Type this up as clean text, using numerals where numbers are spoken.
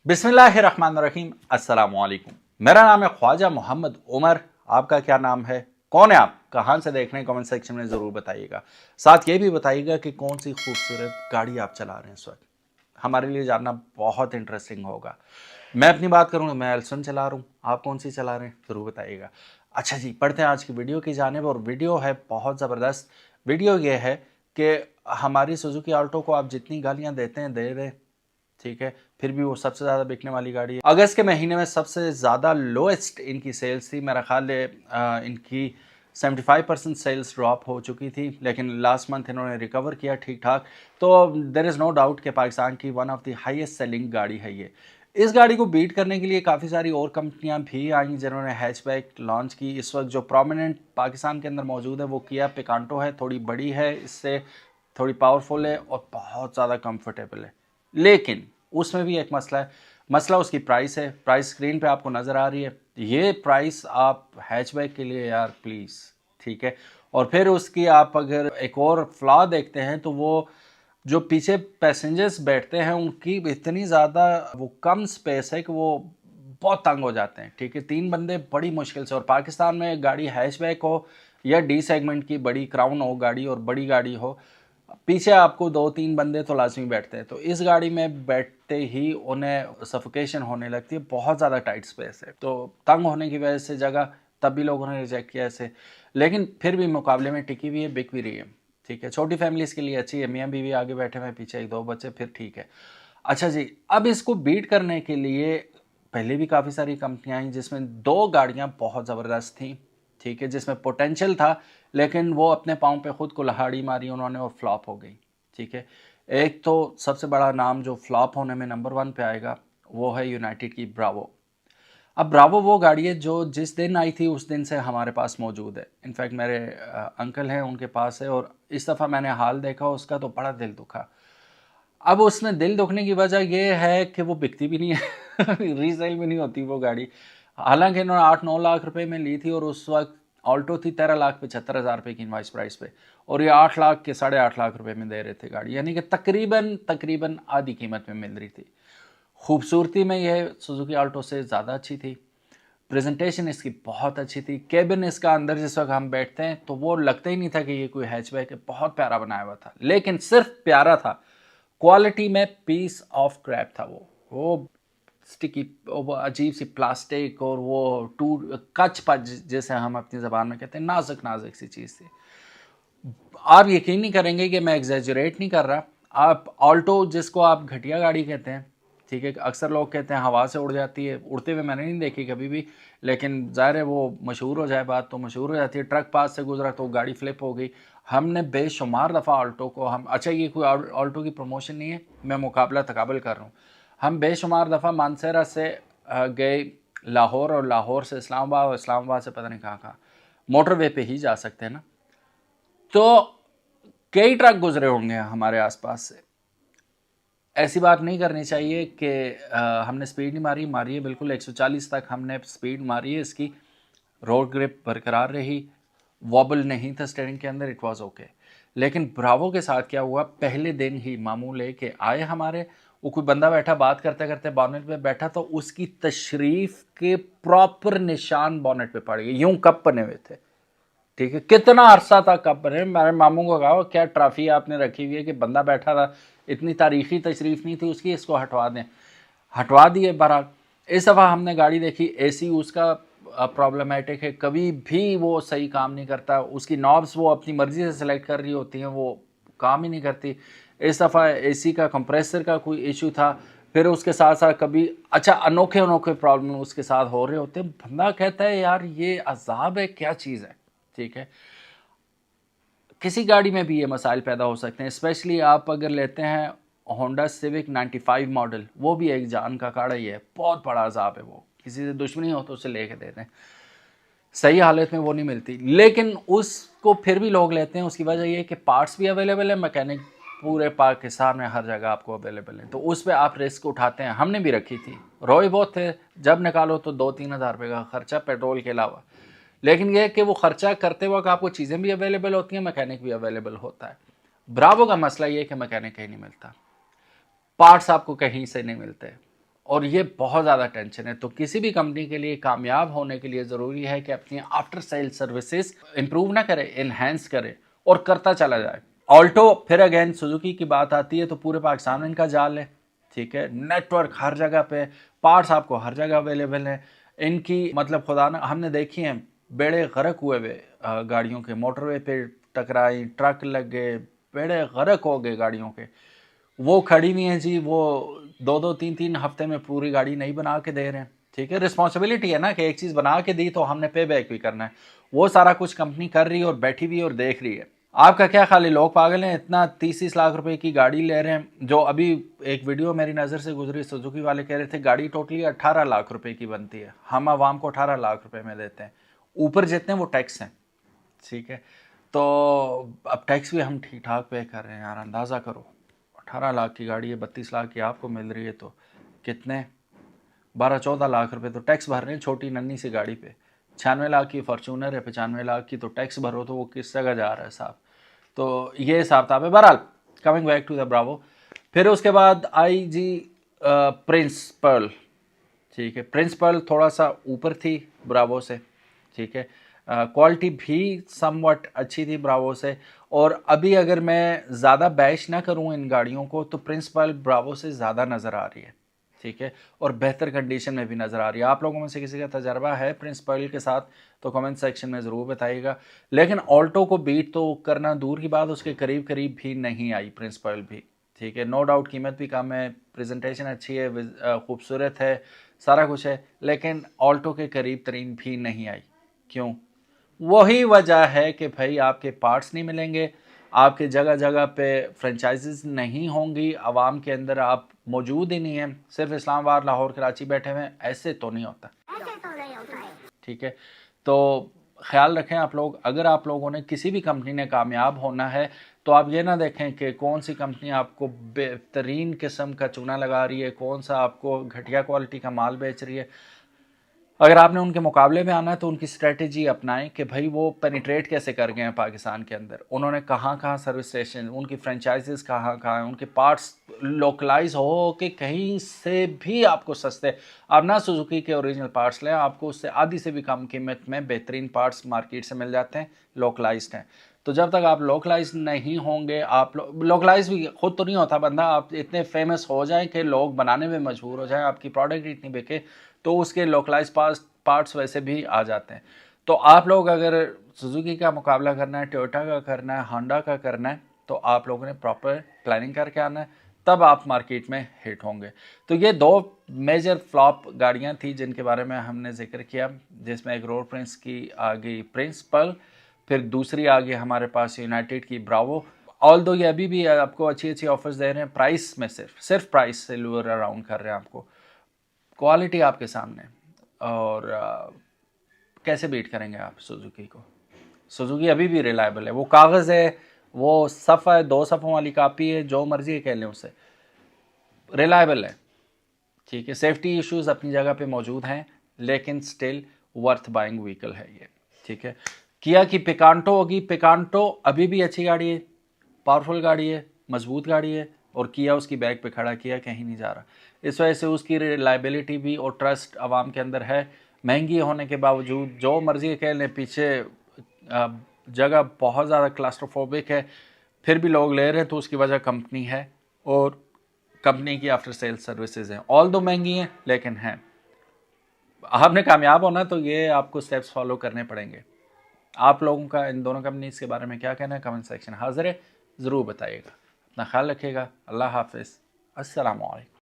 बिस्मिल्लाहिर्रहमानिर्रहीम, अस्सलाम वालेकुम। मेरा नाम है ख्वाजा मोहम्मद उमर। आपका क्या नाम है? कौन है आप? कहाँ से देख रहे हैं? कमेंट सेक्शन में ज़रूर बताइएगा। साथ ये भी बताइएगा कि कौन सी खूबसूरत गाड़ी आप चला रहे हैं इस वक्त। हमारे लिए जानना बहुत इंटरेस्टिंग होगा। मैं अपनी बात करूँगा, मैं एल्सन चला रहा हूँ। आप कौन सी चला रहे हैं? ज़रूर बताइएगा। अच्छा जी, पढ़ते हैं आज की वीडियो की जानिब। और वीडियो है बहुत ज़बरदस्त। वीडियो ये है कि हमारी सुजुकी ऑल्टो को आप जितनी गालियाँ देते हैं दे रहे, ठीक है, फिर भी वो सबसे ज़्यादा बिकने वाली गाड़ी है। अगस्त के महीने में सबसे ज़्यादा लोएस्ट इनकी सेल्स थी। मेरा ख्याल है इनकी 75% सेल्स ड्रॉप हो चुकी थी, लेकिन लास्ट मंथ इन्होंने रिकवर किया ठीक ठाक। तो देर इज़ नो डाउट कि पाकिस्तान की one of the highest selling गाड़ी है ये। इस गाड़ी को बीट करने के लिए काफ़ी सारी और कंपनियां भी आई जिन्होंने हैचबैक लॉन्च की। इस वक्त जो प्रोमिनेंट पाकिस्तान के अंदर मौजूद है वो किया पिकांटो है। थोड़ी बड़ी है, इससे थोड़ी पावरफुल है और बहुत ज़्यादा कंफर्टेबल है। लेकिन उसमें भी एक मसला है। मसला उसकी प्राइस है। प्राइस स्क्रीन पे आपको नज़र आ रही है। ये प्राइस आप हैचबैक के लिए यार प्लीज़, ठीक है। और फिर उसकी आप अगर एक और फ्लॉ देखते हैं तो वो जो पीछे पैसेंजर्स बैठते हैं उनकी इतनी ज़्यादा वो कम स्पेस है कि वो बहुत तंग हो जाते हैं, ठीक है। 3 बंदे बड़ी मुश्किल से। और पाकिस्तान में गाड़ी हैचबैक हो या डी सेगमेंट की बड़ी क्राउन हो गाड़ी और बड़ी गाड़ी हो, पीछे आपको 2-3 बंदे तो लाजमी बैठते हैं। तो इस गाड़ी में बैठते ही उन्हें सफोकेशन होने लगती है। बहुत ज़्यादा टाइट स्पेस है, तो तंग होने की वजह से जगह तब भी लोगों ने रिजेक्ट किया इसे। लेकिन फिर भी मुकाबले में टिकी हुई है, बिक भी रही है, ठीक है। छोटी फैमिलीज़ के लिए अच्छी है। मियाँ बीवी आगे बैठे हुए हैं, पीछे 1-2 बच्चे, फिर ठीक है। अच्छा जी, अब इसको बीट करने के लिए पहले भी काफ़ी सारी कंपनियां आई जिसमें 2 गाड़ियां बहुत ज़बरदस्त थी, ठीक है, जिसमें पोटेंशियल था, लेकिन वो अपने पाँव पे खुद को लहाड़ी मारी उन्होंने और फ्लॉप हो गई, ठीक है। एक तो सबसे बड़ा नाम जो फ्लॉप होने में नंबर 1 पे आएगा वो है यूनाइटेड की ब्रावो। अब ब्रावो वो गाड़ी है जो जिस दिन आई थी उस दिन से हमारे पास मौजूद है। इनफैक्ट मेरे अंकल हैं, उनके पास है, और इस दफ़ा मैंने हाल देखा उसका तो बड़ा दिल दुखा। अब उसमें दिल दुखने की वजह यह है कि वो बिकती भी नहीं है रीसेल भी नहीं होती वो गाड़ी। हालांकि इन्होंने 8-9 लाख रुपए में ली थी और उस वक्त ऑल्टो थी 13,75,000 रुपये की इनवाइस प्राइस पे, और ये 8 लाख के 8.5 लाख रुपए में दे रहे थे गाड़ी, यानी कि तकरीबन तकरीबन आधी कीमत में मिल रही थी। खूबसूरती में यह सुजुकी ऑल्टो से ज़्यादा अच्छी थी। प्रेजेंटेशन इसकी बहुत अच्छी थी। केबिन इसका अंदर जिस वक्त हम बैठते हैं तो वो लगता ही नहीं था कि ये कोई हैचबैक है। बहुत प्यारा बनाया हुआ था, लेकिन सिर्फ प्यारा था, क्वालिटी में पीस ऑफ क्रैप था। वो स्टिकी, वो अजीब सी प्लास्टिक और वो टूट कच पच जैसे हम अपनी ज़बान में कहते हैं, नाजुक नाजुक सी चीज़ थी। आप यकीन नहीं करेंगे कि मैं एग्जैजरेट नहीं कर रहा। आप ऑल्टो जिसको आप घटिया गाड़ी कहते हैं, ठीक है, अक्सर लोग कहते हैं हवा से उड़ जाती है। उड़ते हुए मैंने नहीं देखी कभी भी, लेकिन ज़ाहिर है वो मशहूर हो जाए बात तो मशहूर हो जाती है। ट्रक पास से गुजरा तो गाड़ी फ्लिप हो गई। हमने बेशुमार दफ़ा ऑल्टो को हम, अच्छा ये कोई ऑल्टो की प्रमोशन नहीं है, मैं मुकाबला तकाबल कर रहा हूँ। हम बेशुमार दफ़ा मानसेरा से गए लाहौर, और लाहौर से इस्लामाबाद, और इस्लामाबाद से पता नहीं कहाँ कहाँ, मोटरवे पे ही जा सकते हैं ना। तो कई ट्रक गुजरे होंगे हमारे आसपास से। ऐसी बात नहीं करनी चाहिए कि हमने स्पीड नहीं मारी। मारी है बिल्कुल, 140 तक हमने स्पीड मारी है इसकी। रोड ग्रिप बरकरार रही, वॉबल नहीं था स्टीयरिंग के अंदर, इट वाज ओके। लेकिन ब्रावो के साथ क्या हुआ, पहले दिन ही मामू लेके आए हमारे, वो कोई बंदा बैठा बात करते करते बॉनेट पे बैठा, तो उसकी तशरीफ के प्रॉपर निशान बॉनेट पे पड़ गए, यूं कप बने हुए थे, ठीक है। कितना अरसा था कब बने। मेरे मामू को कहा क्या ट्रॉफी आपने रखी हुई है कि बंदा बैठा था, इतनी तारीखी तशरीफ नहीं थी उसकी, इसको हटवा दें। हटवा दिए। बहरहाल इस दफ़ा हमने गाड़ी देखी, एसी उसका प्रॉब्लमेटिक है, कभी भी वो सही काम नहीं करता। उसकी नॉब्स वो अपनी मर्ज़ी से सिलेक्ट कर रही होती हैं, वो काम ही नहीं करती। इस दफ़ा एसी का कंप्रेसर का कोई इशू था। फिर उसके साथ साथ कभी अच्छा अनोखे अनोखे प्रॉब्लम उसके साथ हो रहे होते हैं। बंदा कहता है यार ये अजाब है, क्या चीज़ है, ठीक है। किसी गाड़ी में भी ये मसाइल पैदा हो सकते हैं। स्पेशली आप अगर लेते हैं होंडा सिविक 95 मॉडल, वो भी एक जान का काढ़ा ही है, बहुत बड़ा अजाब है। वो किसी से दुश्मनी हो तो उसे लेके दे दें, सही हालत में वो नहीं मिलती, लेकिन उसको फिर भी लोग लेते हैं। उसकी वजह ये है कि पार्ट्स भी अवेलेबल है, मैकेनिक पूरे पाकिस्तान में हर जगह आपको अवेलेबल है, तो उस पर आप रिस्क उठाते हैं। हमने भी रखी थी, रोए बहुत थे, जब निकालो तो 2-3 हज़ार रुपये का खर्चा पेट्रोल के अलावा। लेकिन यह है कि वो खर्चा करते वक्त आपको चीज़ें भी अवेलेबल होती हैं, मैकेनिक भी अवेलेबल होता है। ब्रावो का मसला ये है कि मैकेनिक कहीं नहीं मिलता, पार्ट्स आपको कहीं से नहीं मिलते, और ये बहुत ज़्यादा टेंशन है। तो किसी भी कंपनी के लिए कामयाब होने के लिए ज़रूरी है कि अपनी आफ्टर सेल सर्विसेज इंप्रूव ना करे, इन्हेंस करे और करता चला जाए। ऑल्टो, फिर अगेन सुजुकी की बात आती है तो पूरे पाकिस्तान में इनका जाल है, ठीक है। नेटवर्क हर जगह पे, पार्ट्स आपको हर जगह अवेलेबल है इनकी। मतलब खुदा ना, हमने देखी हैं बेड़े गर्क हुए हुए गाड़ियों के, मोटरवे पे टकराई, ट्रक लग गए, बेड़े गर्क हो गए गाड़ियों के। वो खड़ी हुई हैं जी, वो 2-2 3-3 हफ्ते में पूरी गाड़ी नहीं बना के दे रहे हैं, ठीक है। रिस्पॉन्सिबिलिटी है ना कि एक चीज़ बना के दी तो हमने पे बैक भी करना है। वो सारा कुछ कंपनी कर रही है और बैठी हुई है और देख रही है। आपका क्या ख्याल है, लोग पागल हैं? इतना 30-30 लाख रुपए की गाड़ी ले रहे हैं। जो अभी एक वीडियो मेरी नज़र से गुजरी, सुजुकी वाले कह रहे थे गाड़ी टोटली 18 लाख रुपए की बनती है, हम आवाम को 18 लाख रुपए में देते हैं, ऊपर जितने वो टैक्स हैं, ठीक है। तो अब टैक्स भी हम ठीक ठाक पे कर रहे हैं यार, अंदाज़ा करो 18 लाख की गाड़ी है, 32 लाख की आपको मिल रही है, तो कितने 12-14 लाख रुपए तो टैक्स भर रहे हैं छोटी नन्ही सी गाड़ी पे। 96 लाख की फॉर्चूनर है, 95 लाख की, तो टैक्स भरो तो वो किस जगह जा रहा है साहब। तो ये हिसाब था। बहरहाल coming back to the Bravo, फिर उसके बाद आई जी प्रिंस पर्ल, ठीक है। प्रिंस पर्ल थोड़ा सा ऊपर थी ब्रावो से, ठीक है। क्वालिटी भी समवट अच्छी थी ब्रावो से। और अभी अगर मैं ज़्यादा बैश ना करूं इन गाड़ियों को तो प्रिंस पर्ल ब्रावो से ज़्यादा नज़र आ रही है, ठीक है। और बेहतर कंडीशन में भी नज़र आ रही है। आप लोगों में से किसी का तजर्बा है प्रिंस पर्ल के साथ तो कमेंट सेक्शन में ज़रूर बताइएगा। लेकिन ऑल्टो को बीट तो करना दूर की बात, उसके करीब करीब भी नहीं आई प्रिंस पर्ल भी, ठीक है। नो डाउट कीमत भी कम है, प्रेजेंटेशन अच्छी है, खूबसूरत है, सारा कुछ है, लेकिन ऑल्टो के करीब तरीन भी नहीं आई। क्यों? वही वजह है कि भाई आपके पार्ट्स नहीं मिलेंगे, आपके जगह जगह पे फ्रेंचाइजीज नहीं होंगी, आवाम के अंदर आप मौजूद ही नहीं हैं, सिर्फ इस्लामाबाद, लाहौर, कराची बैठे हुए हैं, ऐसे तो नहीं होता, ठीक है। तो ख्याल रखें आप लोग, अगर आप लोगों ने किसी भी कंपनी ने कामयाब होना है तो आप ये ना देखें कि कौन सी कंपनी आपको बेहतरीन किस्म का चूना लगा रही है, कौन सा आपको घटिया क्वालिटी का माल बेच रही है। अगर आपने उनके मुकाबले में आना है तो उनकी स्ट्रेटजी अपनाएं कि भाई वो पेनिट्रेट कैसे कर गए हैं पाकिस्तान के अंदर, उन्होंने कहाँ कहाँ सर्विस स्टेशन, उनकी फ्रेंचाइजीज कहाँ कहाँ हैं, उनके पार्ट्स लोकलाइज हो कि कहीं से भी आपको सस्ते, आप ना सुजुकी के ओरिजिनल पार्ट्स लें, आपको उससे आधी से भी कम कीमत में बेहतरीन पार्ट्स मार्केट से मिल जाते हैं, लोकलाइज्ड हैं। तो जब तक आप लोकलाइज नहीं होंगे, आप लोकलाइज भी खुद तो नहीं होता बंदा, आप इतने फेमस हो जाएं कि लोग बनाने में मजबूर हो जाएं, आपकी प्रोडक्ट इतनी बिके तो उसके लोकलाइज पार्ट्स वैसे भी आ जाते हैं। तो आप लोग अगर सुजुकी का मुकाबला करना है, टोयोटा का करना है, होंडा का करना है, तो आप लोगों ने प्रॉपर प्लानिंग करके आना है, तब आप मार्केट में हिट होंगे। तो ये दो मेजर फ्लॉप गाड़ियां थी जिनके बारे में हमने जिक्र किया, जिसमें एक रोड प्रिंस की आ गई प्रिंस पर्ल, फिर दूसरी आ गई हमारे पास यूनाइटेड की ब्रावो। ऑल दो ये अभी भी आपको अच्छी अच्छी ऑफर्स दे रहे हैं, प्राइस में सिर्फ प्राइस से लूर अराउंड कर रहे हैं आपको, क्वालिटी आपके सामने। और कैसे बीट करेंगे आप सुजुकी को? सुजुकी अभी भी रिलायबल है, वो कागज़ है, वो सफ़ा है, 2 सफ़ों वाली कापी है, जो मर्जी कह लें उसे, रिलायबल है, ठीक है। सेफ्टी इश्यूज अपनी जगह पे मौजूद हैं लेकिन स्टिल वर्थ बाइंग व्हीकल है ये, ठीक है। किया की पिकांटो होगी, पिकांटो अभी भी अच्छी गाड़ी है, पावरफुल गाड़ी है, मजबूत गाड़ी है, और किया उसकी बैग पे खड़ा, किया कहीं नहीं जा रहा। इस वजह से उसकी रिलायबिलिटी भी और ट्रस्ट आवाम के अंदर है। महंगी होने के बावजूद जो मर्जी कह लें, पीछे जगह बहुत ज़्यादा क्लास्ट्रोफोबिक है, फिर भी लोग ले रहे हैं, तो उसकी वजह कंपनी है और कंपनी की आफ्टर सेल सर्विसेज हैं। ऑल दो महंगी हैं लेकिन हैं। आपने कामयाब होना तो ये आपको स्टेप्स फॉलो करने पड़ेंगे। आप लोगों का इन दोनों कंपनीज के बारे में क्या कहना है, कमेंट सेक्शन हाजिर है, ज़रूर बताइएगा। अपना ख्याल रखिएगा। अल्लाह हाफिज़, अस्सलाम वालेकुम।